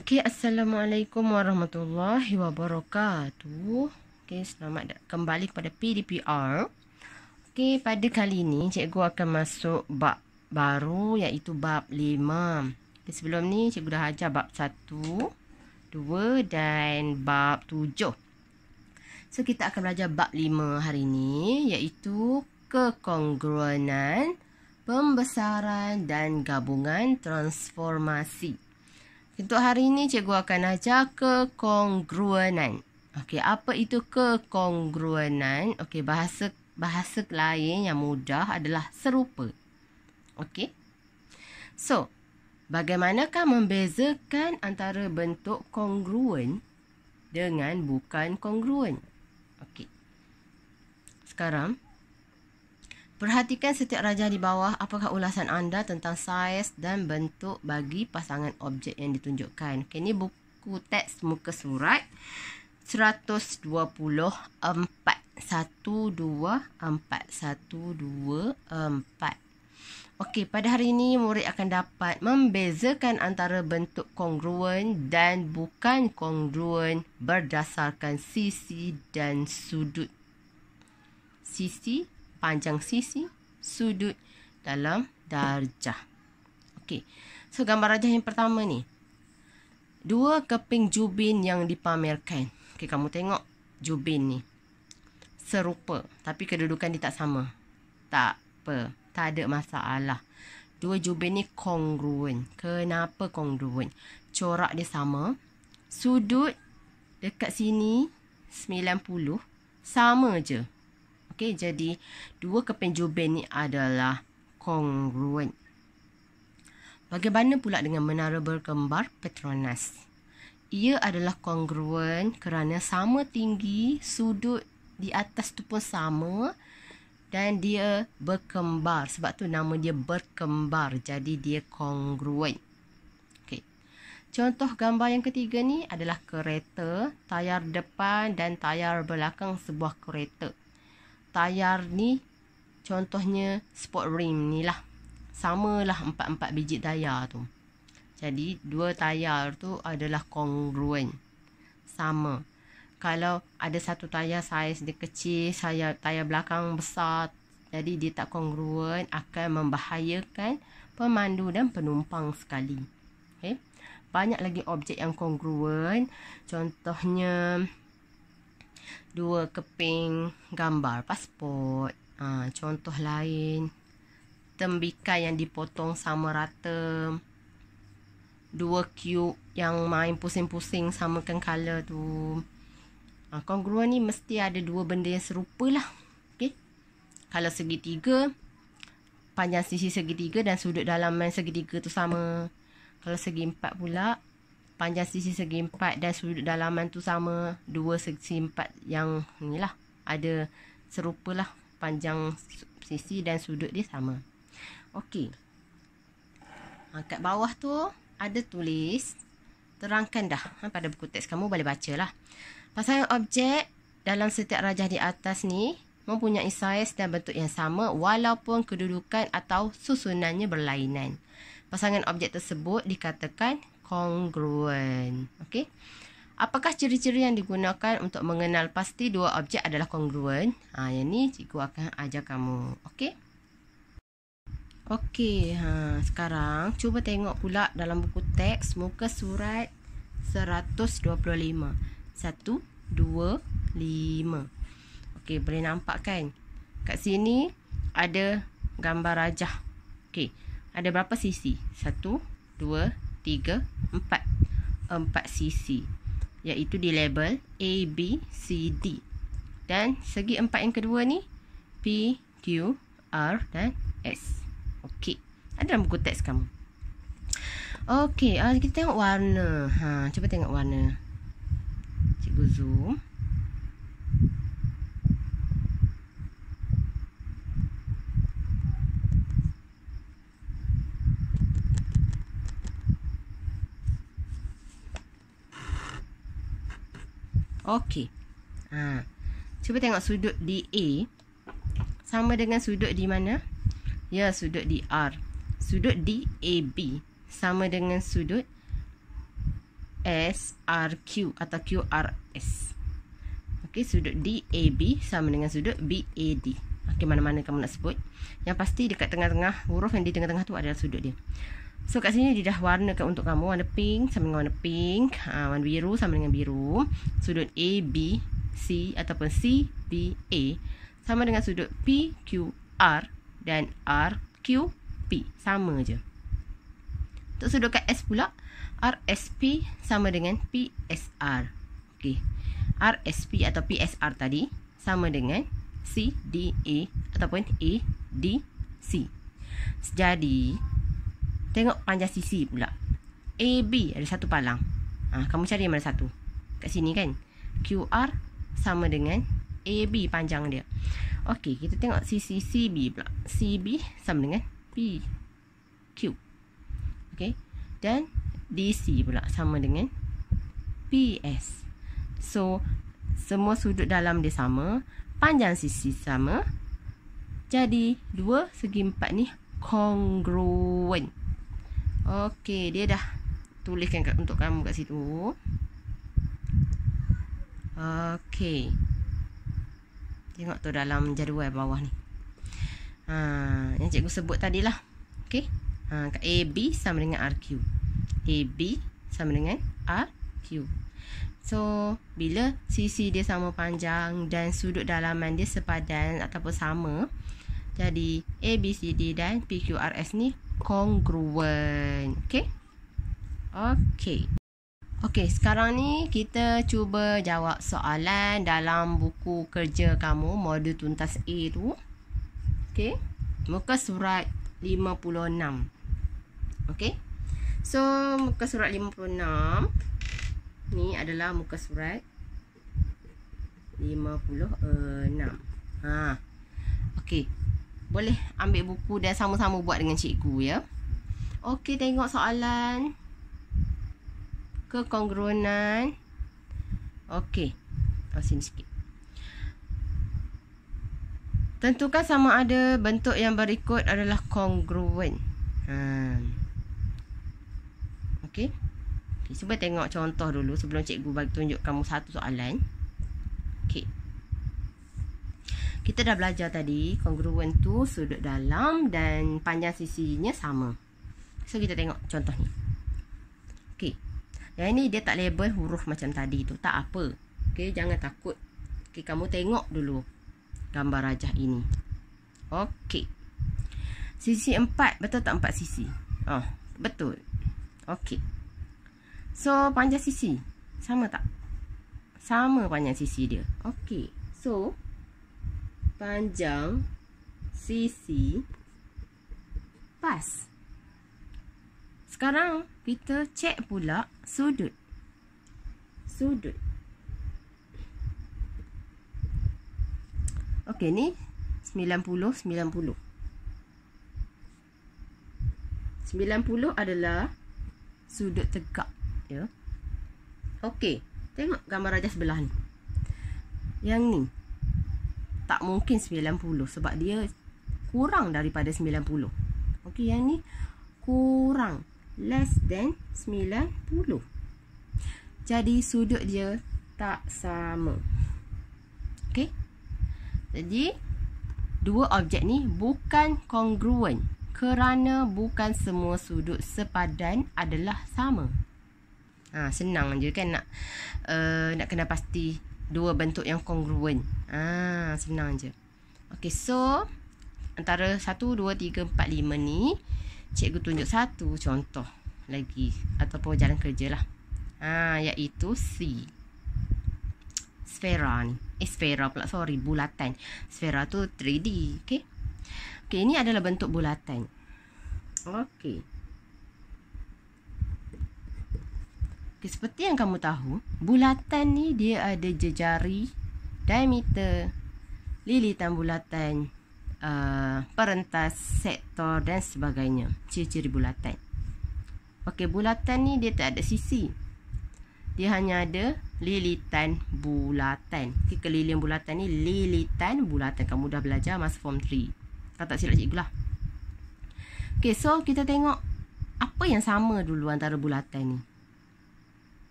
Okey, Assalamualaikum warahmatullahi wabarakatuh. Okey, selamat kembali kepada PDPR. Okey, pada kali ini cikgu akan masuk bab baru iaitu bab 5. Okay, sebelum ni cikgu dah ajar bab 1, 2 dan bab 7. So, kita akan belajar bab 5 hari ini iaitu kekongruenan, pembesaran dan gabungan transformasi. Untuk hari ini cikgu akan ajar kekongruenan. Okey, apa itu kekongruenan? Okey, bahasa lain yang mudah adalah serupa. Okey. So, bagaimanakah membezakan antara bentuk kongruen dengan bukan kongruen? Okey. Sekarang perhatikan setiap rajah di bawah. Apakah ulasan anda tentang saiz dan bentuk bagi pasangan objek yang ditunjukkan? Okay, ini buku teks muka surat 124. 124. Okey, pada hari ini murid akan dapat membezakan antara bentuk kongruen dan bukan kongruen berdasarkan sisi dan sudut. Sisi, panjang sisi, sudut dalam darjah. Okey. So, gambar rajah yang pertama ni. Dua keping jubin yang dipamerkan. Okey, kamu tengok jubin ni. Serupa. Tapi kedudukan dia tak sama. Tak apa. Tak ada masalah. Dua jubin ni kongruen. Kenapa kongruen? Corak dia sama. Sudut dekat sini 90. Sama je. Okey, jadi dua keping jubin ni adalah kongruen. Bagaimana pula dengan menara berkembar Petronas? Ia adalah kongruen kerana sama tinggi, sudut di atas tu pun sama dan dia berkembar. Sebab tu nama dia berkembar. Jadi dia kongruen. Okey. Contoh gambar yang ketiga ni adalah kereta, tayar depan dan tayar belakang sebuah kereta. Tayar ni contohnya sport rim ni lah. Samalah 4 biji tayar tu. Jadi dua tayar tu adalah kongruen. Sama. Kalau ada satu tayar saiz dia kecil, tayar belakang besar, jadi dia tak kongruen, akan membahayakan pemandu dan penumpang sekali. Okay. Banyak lagi objek yang kongruen. Contohnya dua keping gambar pasport. Contoh lain, tembikai yang dipotong sama rata. Dua cube yang main pusing-pusing samakan color tu. Kongruen ni mesti ada dua benda yang serupa lah. Okay. Kalau segitiga, panjang sisi segitiga dan sudut dalaman segitiga tu sama. Kalau segi empat pula, panjang sisi segi empat dan sudut dalaman tu sama. Dua segi empat yang ni lah. Ada serupalah. Panjang sisi dan sudut dia sama. Okey. Kat bawah tu ada tulis. Terangkan dah. Pada buku teks kamu boleh baca lah. Pasangan objek dalam setiap rajah di atas ni mempunyai saiz dan bentuk yang sama walaupun kedudukan atau susunannya berlainan. Pasangan objek tersebut dikatakan kongruen. Okey. Apakah ciri-ciri yang digunakan untuk mengenal pasti dua objek adalah kongruen? Yang ni cikgu akan ajar kamu. Okey. Okey, sekarang cuba tengok pula dalam buku teks muka surat 125. 1, 2, 5. Okey, boleh nampak kan? Kat sini ada gambar rajah. Okey, ada berapa sisi? 1, 2, 3, 4. 4 sisi. Iaitu di label A, B, C, D. Dan segi 4 yang kedua ni P, Q, R dan S. Okey, ada dalam buku teks kamu. Okey, kita tengok warna. Cuba tengok warna. Cikgu zoom. Okey. Cuba tengok sudut di A sama dengan sudut di mana? Ya, sudut di R. Sudut di AB sama dengan sudut SRQ atau QRS. Okey, sudut DAB sama dengan sudut BAD. Okey, mana-mana kamu nak sebut. Yang pasti dekat tengah-tengah, huruf yang di tengah-tengah tu adalah sudut dia. So kat sini dia dah warnakan untuk kamu. Warna pink sama dengan warna pink, warna biru sama dengan biru. Sudut ABC ataupun CBA sama dengan sudut PQR dan RQP. Sama je. Untuk sudut kat S pula, RSP sama dengan PSR. Okey. RSP atau PSR tadi sama dengan CDA ataupun ADC. Jadi, tengok panjang sisi pula. AB ada satu palang. Kamu cari yang mana satu? Kat sini kan? QR sama dengan AB panjang dia. Okey, kita tengok sisi CB pula. CB sama dengan PQ. Okey. Dan DC pula sama dengan PS. So, semua sudut dalam dia sama, panjang sisi sama. Jadi, 2 segi 4 ni kongruen. Okey, dia dah tuliskan untuk kamu kat situ. Okey. Tengok tu dalam jadual bawah ni. Yang cikgu sebut tadilah. Okey. AB sama dengan RQ. AB sama dengan RQ. So, bila sisi dia sama panjang dan sudut dalaman dia sepadan ataupun sama, jadi ABCD dan PQRS ni kongruen. Okey? Okey. Okey, sekarang ni kita cuba jawab soalan dalam buku kerja kamu, modul tuntas A tu. Okey? Muka surat 56. Okey? So, muka surat 56 ni adalah muka surat 56. Okey. Boleh ambil buku dan sama-sama buat dengan cikgu ya. Okey, tengok soalan. Kekongruenan. Okey. Sini sikit. Tentukan sama ada bentuk yang berikut adalah kongruen. Okey. Cuba tengok contoh dulu sebelum cikgu bagi tunjuk kamu satu soalan. Okey. Kita dah belajar tadi kongruen tu sudut dalam dan panjang sisinya sama. So kita tengok contoh ni. Okey. Yang ini dia tak label huruf macam tadi tu. Tak apa. Okey, jangan takut. Okey, kamu tengok dulu gambar rajah ini. Okey. Sisi 4, betul tak 4 sisi? Betul. Okey. So, panjang sisi. Sama tak? Sama panjang sisi dia. Okey. So, panjang sisi pas. Sekarang, kita cek pula sudut. Sudut. Okey, ni 90, 90. 90 adalah sudut tegak. Ya. Okey, tengok gambar rajah sebelah ni. Yang ni tak mungkin 90 sebab dia kurang daripada 90. Okey, yang ni kurang, less than 90. Jadi sudut dia tak sama. Okey. Jadi dua objek ni bukan kongruen kerana bukan semua sudut sepadan adalah sama. Senang je kan nak kena pasti dua bentuk yang kongruen. Senang je. Okey, so antara 1, 2, 3, 4, 5 ni cikgu tunjuk satu contoh lagi ataupun jalan kerja lah. Iaitu C. Sfera ni. Sfera pula, sorry, bulatan. Sfera tu 3D. Okey. Okey, ini adalah bentuk bulatan. Okey. Okay, seperti yang kamu tahu, bulatan ni dia ada jejari, diameter, lilitan bulatan, perentas, sektor dan sebagainya. Ciri-ciri bulatan. Okey, bulatan ni dia tak ada sisi. Dia hanya ada lilitan bulatan. Okay, keliling bulatan ni lilitan bulatan. Kamu dah belajar masa form 3. Kalau tak silap cikgu lah. Okey, so kita tengok apa yang sama dulu antara bulatan ni.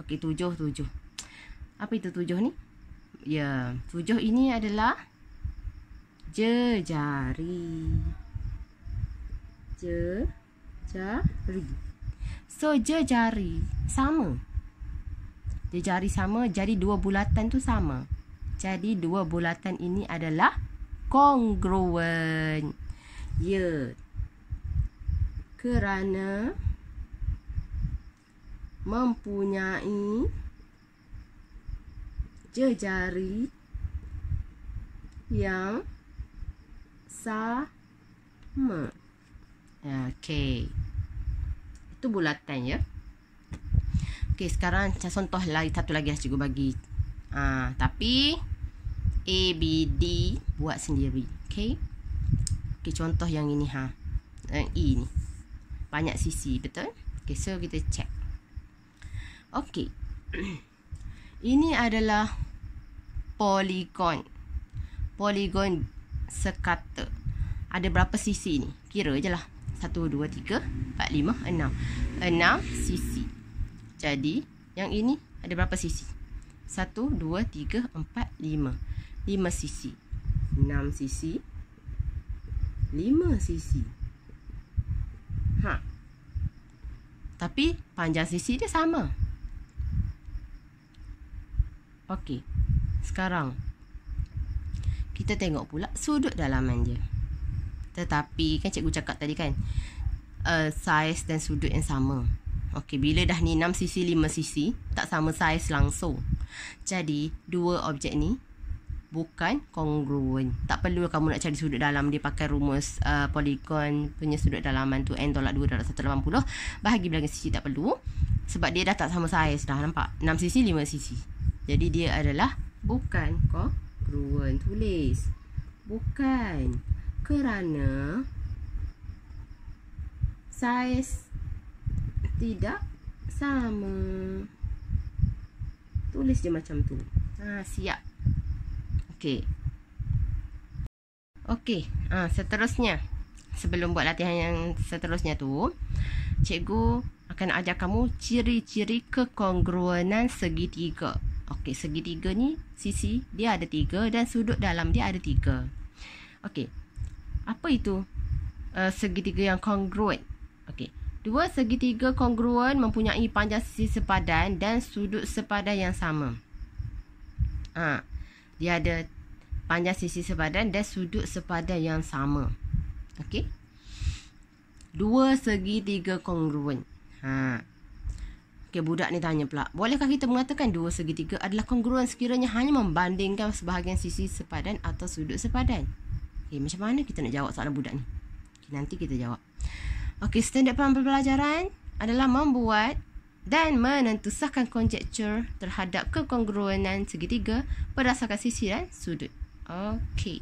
Okey, 7. Apa itu 7 ni? Ya, 7 ini adalah jejari. Jejari. So, jejari sama. Jejari sama, jadi dua bulatan tu sama. Jadi dua bulatan ini adalah kongruen. Ya. Kerana mempunyai jejari yang sama. Okey. Itu bulatan ya. Okey, sekarang contoh satu lagi cikgu bagi. Tapi A, B, D buat sendiri. Okey. Okey, contoh yang ini E ni. Banyak sisi, betul? Okey, so kita check. Okey. Ini adalah poligon. Poligon sekata. Ada berapa sisi ni? Kira je lah. 1, 2, 3, 4, 5, 6. 6 sisi. Jadi, yang ini ada berapa sisi? 1, 2, 3, 4, 5. 5 sisi. 6 sisi. 5 sisi. Tapi, panjang sisi dia sama. Okey. Sekarang, kita tengok pula sudut dalaman dia. Tetapi, kan cikgu cakap tadi kan, saiz dan sudut yang sama. Okey, bila dah ni 6 sisi, 5 sisi, tak sama saiz langsung. Jadi, dua objek ni bukan kongruen. Tak perlu kamu nak cari sudut dalam dia pakai rumus poligon punya sudut dalaman tu n tolak 2 darab 180. Bahagi belakang sisi tak perlu. Sebab dia dah tak sama saiz dah, nampak? 6 sisi, 5 sisi. Jadi, dia adalah bukan kongruen. Tulis. Bukan. Kerana saiz tidak sama. Tulis je macam tu. Siap. Okey. Okey. Seterusnya. Sebelum buat latihan yang seterusnya tu, cikgu akan ajar kamu ciri-ciri kekongruenan segitiga. Okey, segitiga ni sisi dia ada 3 dan sudut dalam dia ada 3. Okey. Apa itu segitiga yang kongruen? Okey. Dua segitiga kongruen mempunyai panjang sisi sepadan dan sudut sepadan yang sama. Dia ada panjang sisi sepadan dan sudut sepadan yang sama. Okey. Dua segitiga kongruen. Okey, budak ni tanya pula, bolehkah kita mengatakan dua segitiga adalah kongruen sekiranya hanya membandingkan sebahagian sisi sepadan atau sudut sepadan? Okey, macam mana kita nak jawab soalan budak ni? Okay, nanti kita jawab. Okey, standard pembelajaran adalah membuat dan menentusahkan konjektur terhadap kekongruenan segitiga berdasarkan sisi dan sudut. Okey.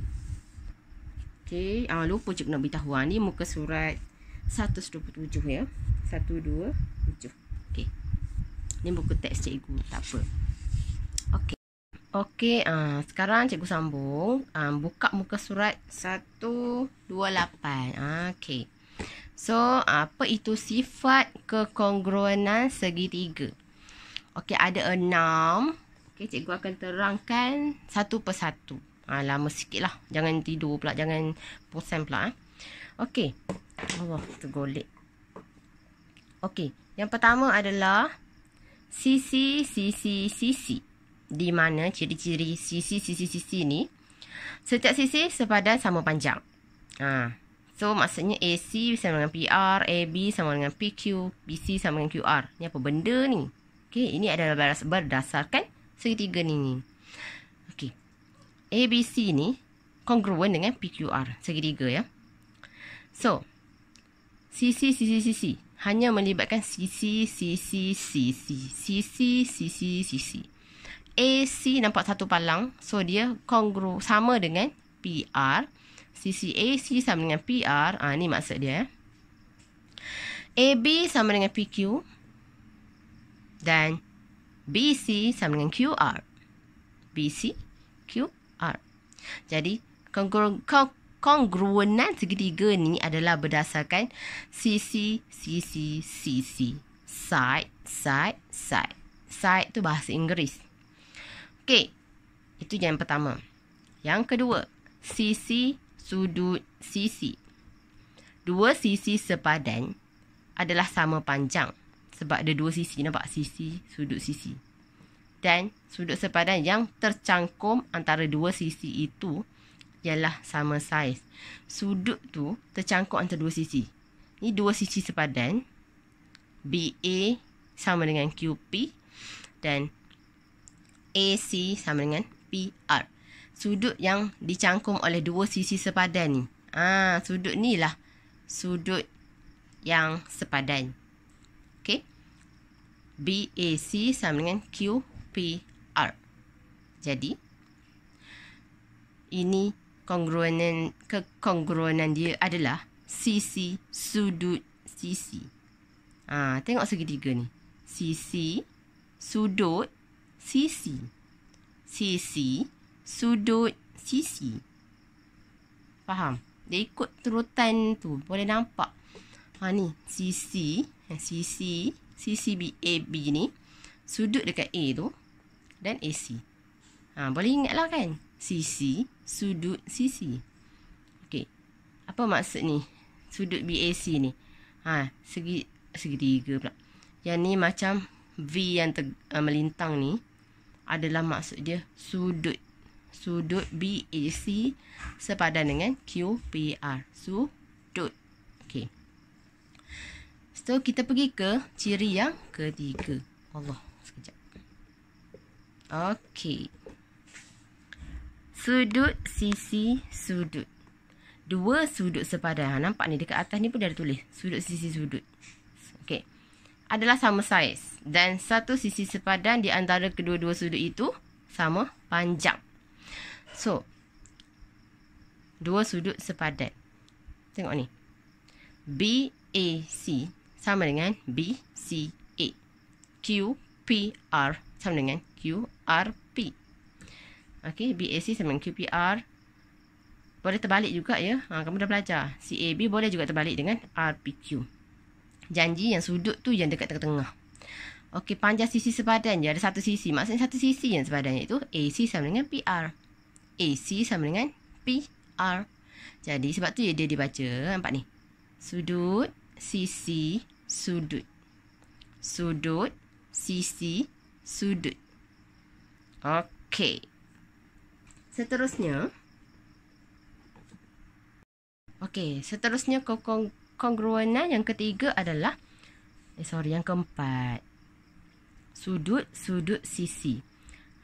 Okey, lupa cikgu nak beritahu. Ni muka surat 127 ya. 127. Okey. Ni buku teks cikgu, tak apa. Okey. Okey, sekarang cikgu sambung. Buka muka surat 128. Okey. So, apa itu sifat kekongruenan segitiga? Okey, ada 6. Okey, cikgu akan terangkan satu persatu. Lama sikit lah. Jangan tidur pula. Jangan bosan pula. Okey. Allah, tergolek. Okey. Yang pertama adalah sisi. Di mana ciri-ciri sisi ni, setiap sisi sepadan sama panjang. So, maksudnya AC sama dengan PR, AB sama dengan PQ, BC sama dengan QR. Ni apa benda ni? Okey, ini adalah berdasarkan segitiga ni. Okey. ABC ni kongruen dengan PQR, segitiga ya. So, sisi hanya melibatkan sisi. AC nampak satu palang, so dia sama dengan PR. Sisi AC sama dengan PR. Ni maksud dia. AB sama dengan PQ. Dan BC sama dengan QR. BC, QR. Jadi, kongruenan segitiga ni adalah berdasarkan sisi. Side. Side tu bahasa Inggeris. Okey, itu yang pertama. Yang kedua, sisi, sudut, sisi. Dua sisi sepadan adalah sama panjang. Sebab ada dua sisi, nampak? Sisi, sudut, sisi. Dan sudut sepadan yang tercangkum antara dua sisi itu ialah sama saiz. Sudut tu tercangkum antara dua sisi. Ini dua sisi sepadan. BA sama dengan QP dan AC sama dengan PR. Sudut yang dicangkum oleh dua sisi sepadan ni. Sudut ni lah sudut yang sepadan. Okey. BAC sama dengan QPR. Jadi ini kekongruenan dia adalah sisi, sudut, sisi. Tengok segitiga ni. Sisi, sudut, sisi. Sisi, sudut, sisi. Faham? Dia ikut turutan tu. Boleh nampak. Ni sisi BAB ni. Sudut dekat A tu. Dan AC. Boleh ingatlah kan? Sisi, sudut, sisi. Okey. Apa maksud ni? Sudut BAC ni. Segitiga pula. Yang ni macam V yang melintang ni adalah maksud dia sudut. Sudut BAC sepadan dengan QPR. Sudut. Okey. So, kita pergi ke ciri yang ketiga. Allah, sekejap. Okey. Sudut, sisi, sudut. Dua sudut sepadan. Nampak ni dekat atas ni pun dia ada tulis. Sudut, sisi, sudut. Okey. Adalah sama saiz. Dan satu sisi sepadan di antara kedua-dua sudut itu sama panjang. So, dua sudut sepadan. Tengok ni. BAC sama dengan BCA. QPR sama dengan QRP. Okey, BAC sama dengan QPR. Boleh terbalik juga ya. Kamu dah belajar. CAB boleh juga terbalik dengan RPQ. Janji yang sudut tu yang dekat tengah-tengah. Okey, panjang sisi sepadan je. Ada satu sisi. Maksudnya satu sisi yang sepadan iaitu AC sama dengan PR. AC sama dengan PR. Jadi sebab tu dia dibaca. Nampak ni. Sudut, sisi, sudut. Sudut, sisi, sudut. Okey. Seterusnya. Kongruenan yang ketiga adalah yang keempat. Sudut, sudut, sisi.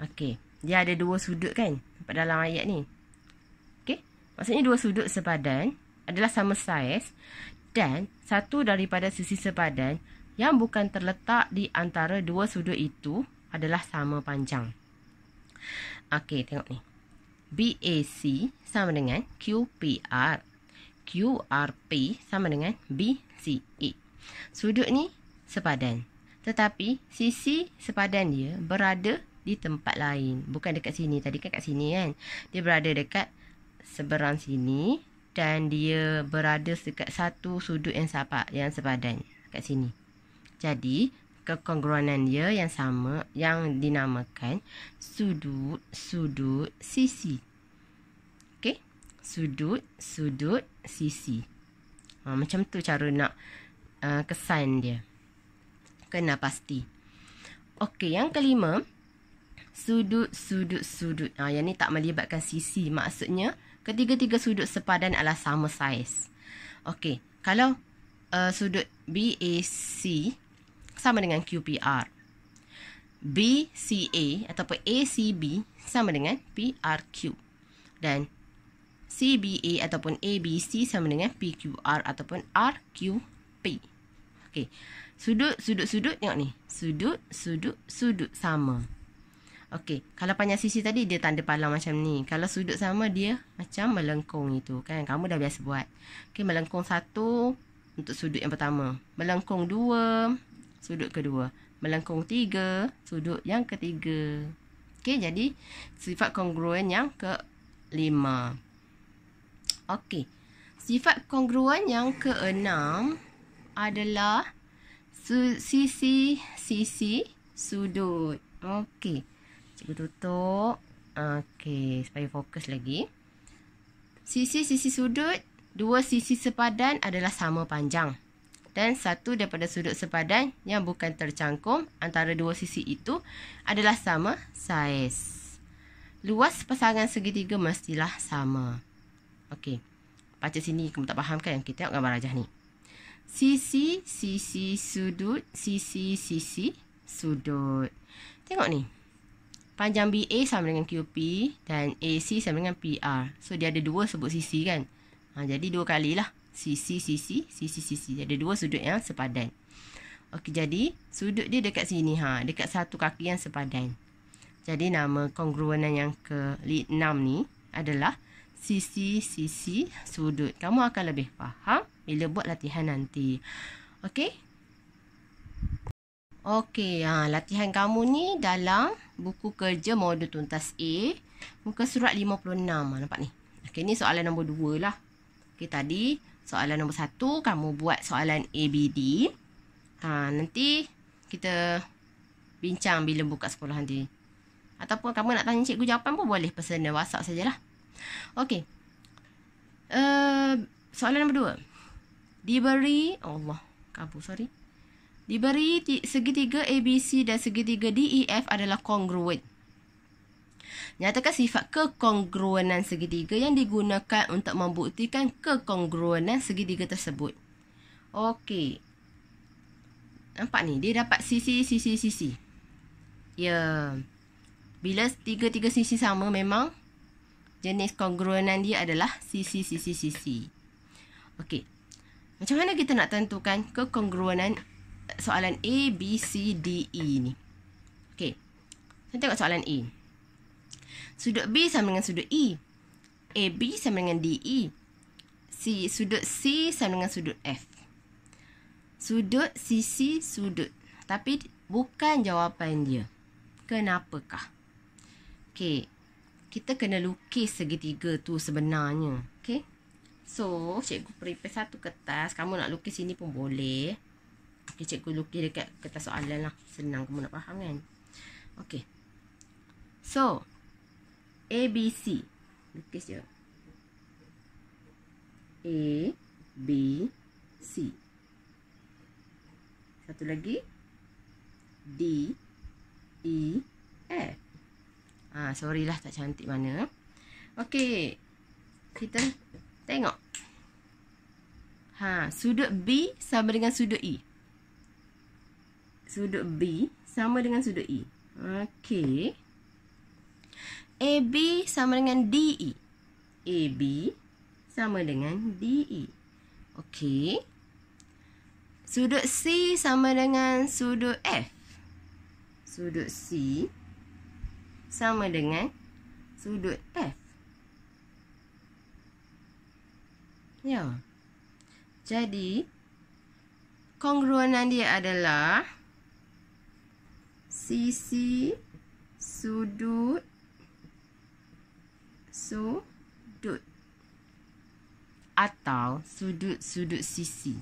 Okey. Dia ada dua sudut kan? Nampak dalam ayat ni. Okey. Maksudnya dua sudut sepadan adalah sama saiz dan satu daripada sisi sepadan yang bukan terletak di antara dua sudut itu adalah sama panjang. Okey, tengok ni. BAC sama dengan QPR. QRP sama dengan BCA. Sudut ni sepadan. Tetapi sisi sepadan dia berada di tempat lain. Bukan dekat sini. Tadi kan kat sini kan. Dia berada dekat seberang sini. Dan dia berada dekat satu sudut yang sepadan. Kat sini. Jadi, kekongruenan dia yang sama. Yang dinamakan sudut, sudut, sisi. Okey. Sudut, sudut, sisi. Macam tu cara nak kesan dia. Kena pasti. Okey, yang kelima. Sudut, sudut, sudut. Yang ni tak melibatkan sisi. Maksudnya, ketiga-tiga sudut sepadan adalah sama saiz. Okey, kalau sudut BAC sama dengan QPR. BCA ataupun ACB sama dengan PRQ. Dan CBA ataupun ABC sama dengan PQR ataupun RQP. Okey. Sudut, sudut, sudut. Tengok ni. Sudut, sudut, sudut sama. Okey. Kalau panjang sisi tadi dia tanda palang macam ni. Kalau sudut sama dia macam melengkung itu. Kan? Kamu dah biasa buat. Okey. Melengkung satu untuk sudut yang pertama. Melengkung dua. Sudut kedua. Melengkung tiga. Sudut yang ketiga. Okey. Jadi sifat kongruen yang kelima. Okey. Sifat kongruen yang keenam adalah sisi, sisi, sudut. Okey. Cikgu tutup. Okey, supaya fokus lagi. Sisi-sisi sudut, dua sisi sepadan adalah sama panjang. Dan satu daripada sudut sepadan yang bukan tercangkum antara dua sisi itu adalah sama saiz. Luas pasangan segitiga mestilah sama. Okey. Baca sini, kamu tak faham kan? Kita tengok gambar rajah ni. Sisi, sisi sudut, sisi, sisi sudut. Tengok ni. Panjang BA sama dengan QP dan AC sama dengan PR. So, dia ada dua sebut sisi kan? Jadi, dua kali lah. Sisi, sisi, sisi, sisi. Ada dua sudut yang sepadan. Okey, jadi sudut dia dekat sini. Dekat satu kaki yang sepadan. Jadi, nama kongruenan yang ke-6 ni adalah sisi-sisi sudut. Kamu akan lebih faham bila buat latihan nanti. Okey? Okey, latihan kamu ni dalam buku kerja modul tuntas A, muka surat 56. Nampak ni? Okey, ni soalan nombor 2 lah. Okey, tadi soalan nombor 1, kamu buat soalan ABD. Nanti kita bincang bila buka sekolah nanti. Ataupun kamu nak tanya cikgu jawapan pun boleh personal WhatsApp sajalah. Okey. Soalan nombor 2. Diberi segitiga ABC dan segitiga DEF adalah kongruen. Nyatakan sifat kekongruenan segitiga yang digunakan untuk membuktikan kekongruenan segitiga tersebut. Okey. Nampak ni, dia dapat sisi. Ya. Bila tiga-tiga sisi sama, memang jenis kongruenan dia adalah sisi. Okey. Macam mana kita nak tentukan kekongruenan soalan A, B, C, D, E ni? Okey. Kita tengok soalan A. Sudut B sama dengan sudut E. AB sama dengan DE. Sudut C sama dengan sudut F. Sudut, sisi, sudut. Tapi bukan jawapan dia. Kenapakah? Okey. Kita kena lukis segitiga tu sebenarnya. Okey. So, cikgu prepare satu kertas. Kamu nak lukis sini pun boleh. Okey, cikgu lukis dekat kertas soalan lah. Senang kamu nak faham kan? Okey. So, A, B, C. Lukis je. A, B, C. Satu lagi. D, E, F. Sorry lah tak cantik mana. Okey. Kita tengok. Sudut B sama dengan sudut E. Sudut B sama dengan sudut E. Okey. AB sama dengan DE. AB sama dengan DE. Okey. Sudut C sama dengan sudut F. Sudut C sama dengan sudut F. Ya. Jadi, kongruenan dia adalah sisi, sudut, atau sudut-sudut sisi.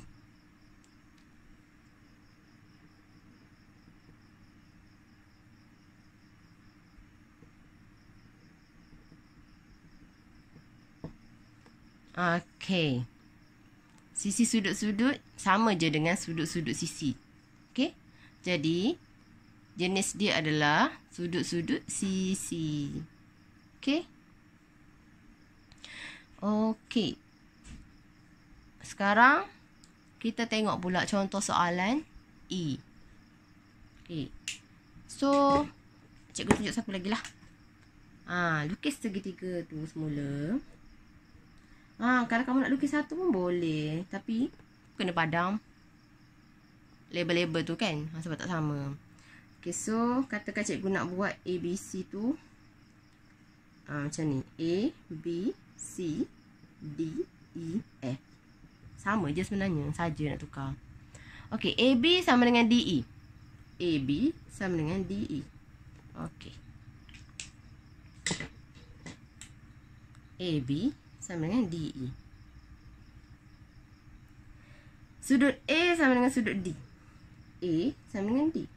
Okey. Sisi sudut-sudut sama je dengan sudut-sudut sisi. Okey. Jadi, jenis dia adalah sudut-sudut sisi. Okey. Okey. Sekarang, kita tengok pula contoh soalan E. Okey. So, cikgu tunjuk satu lagi lah. Lukis segitiga tu semula. Kalau kamu nak lukis satu pun boleh. Tapi kena padam label-label tu kan. Sebab tak sama. Okay, so katakan cikgu nak buat A, B, C tu. Macam ni. A, B, C, D, E, F. Sama je sebenarnya. Saja nak tukar. Okay, A, B sama dengan D, E. A, B sama dengan D, E. Okay. A, B sama dengan DE. Sudut A sama dengan sudut D. A sama dengan D.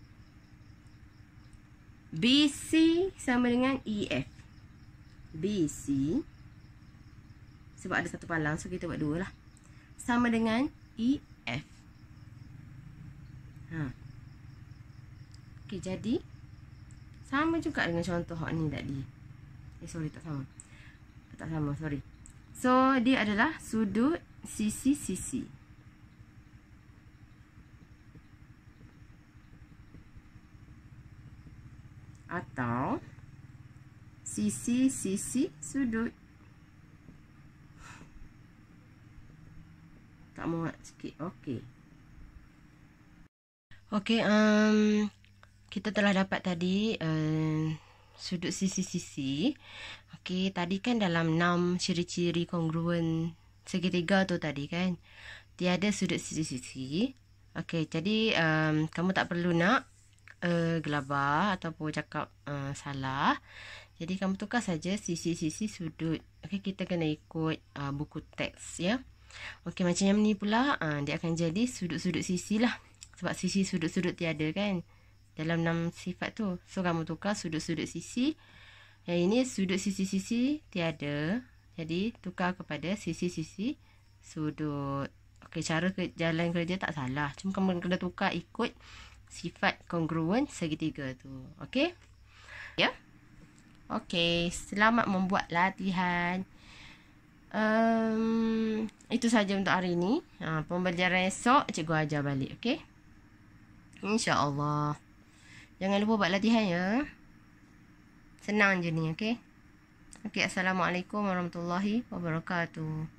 BC sama dengan EF. BC, sebab ada satu palang, so kita buat dua lah, sama dengan EF. Okey, jadi sama juga dengan contoh hak ni tadi. Sorry, tak sama. Tak sama, sorry. So, dia adalah sudut sisi-sisi. Atau sisi-sisi sudut. Tak muat sikit. Okey. Okey, kita telah dapat tadi sudut sisi-sisi. Okey, tadi kan dalam 6 ciri-ciri kongruen segitiga tu tadi kan, tiada sudut sisi-sisi. Okey, jadi kamu tak perlu nak gelabah ataupun cakap salah. Jadi kamu tukar saja sisi-sisi sudut. Okey, kita kena ikut buku teks ya. Okey, macam yang ni pula dia akan jadi sudut-sudut sisi lah. Sebab sisi sudut-sudut tiada kan dalam 6 sifat tu. So kamu tukar sudut-sudut sisi. Yang ini sudut sisi-sisi tiada. Jadi tukar kepada sisi-sisi sudut. Okey, cara jalan kerja tak salah. Cuma kamu kena tukar ikut sifat kongruen segitiga tu. Okey? Ya? Okey, selamat membuat latihan. Itu saja untuk hari ini. Pembelajaran esok cikgu ajar balik. Okey? InsyaAllah. Jangan lupa buat latihan ya. Senang je ni, okey? Okey, Assalamualaikum warahmatullahi wabarakatuh.